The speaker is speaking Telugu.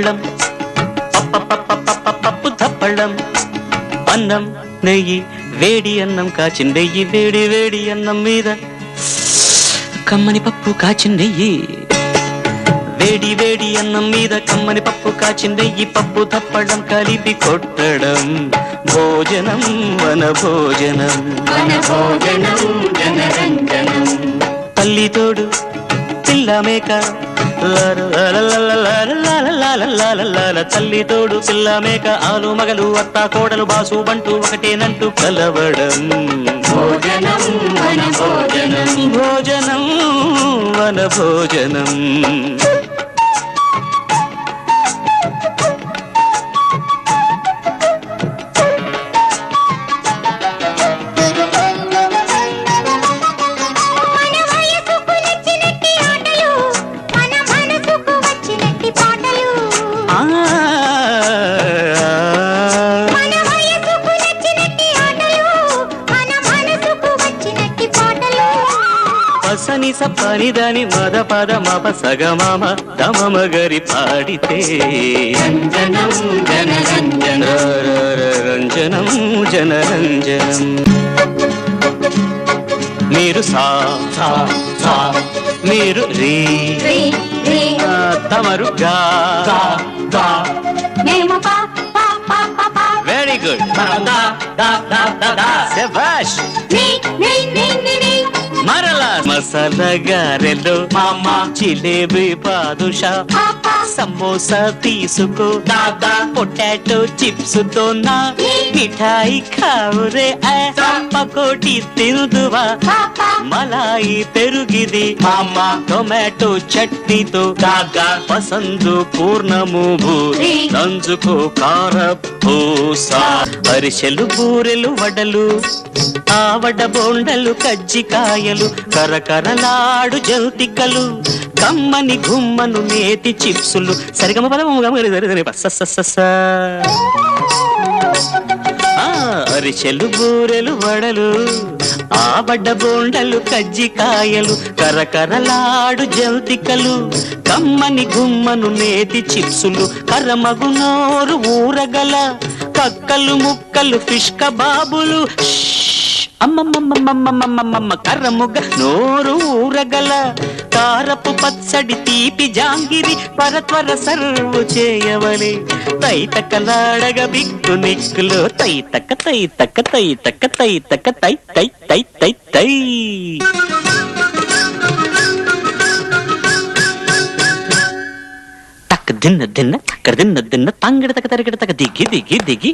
తప్పళ్ళం పప్పు తప్పళ్ళం అన్నం నెయ్యి వేడి అన్నం కాచిందెయ్యి వేడి వేడి అన్నం మీద కమ్మని పప్పు కాచిందెయ్యి వేడి వేడి అన్నం మీద కమ్మని పప్పు కాచిందెయ్యి పప్పు తప్పడం కలిపి కొట్టడం భోజనం వన భోజనం జనరంజనం తల్లి తోడు పిల్ల మేక తల్లి తోడు పిల్ల మేక ఆలు మగలు అత్త కోడలు బాసు బంటూ ఒకటేనంటూ కలవడం భోజనం వన భోజనం భోజనం వన భోజనం సని సని దని మద పద మప సగమామ దమమ గరి పాడితే రంజనం రంజనం జనరంజనం మీరు సా మీరు రీ తమరు గా వెరీ గుడ్ శభాష్ మరలా మసాలా గారెలు మామా జిలేబీ బాదుషా సమోసా తీసుకో దాదా పొటాటో చిప్స్ తో నా మిఠాయి ఖావురే పకోటి తిందువా మలాయి పెరుగిది మామా టొమాటో చట్నీతో దాదా పసందు పూర్ణము భూరి నంజుకో కారపూసా అరిసెలు బూరెలు వడలు ఆవడ బోండలు కజ్జికాయలు కరకరలాడు జంతికలు కమ్మని గుమ్మను నేతి చిప్సులు సరిగమ అరిసెలు బూరెలు వడలు ఆవడ బోండలు కజ్జికాయలు కరకరలాడు జంతికలు కమ్మని గుమ్మను నేతి చిప్సులు కరమగునోరు ఊరగల కక్కలు ముక్కలు ఫిష్ కబాబులు అమ్మమ్మమ్మమ్మమ్మమ్మమ్మ కర్రముగ నోరు ఊరగల కారపు పచ్చడి తీపి జాంగిరి పరత్వర సర్వు చేయవలే తైతకలాడగ బిక్కు నిక్కులో తైతక తైతక తైతక తైతక తై తై తై తై తై తక్క దిన్న దిన్న తక్క దిన్న దిన్న తంగిడ తక తరిగిడ తక దిగి దిగి దిగి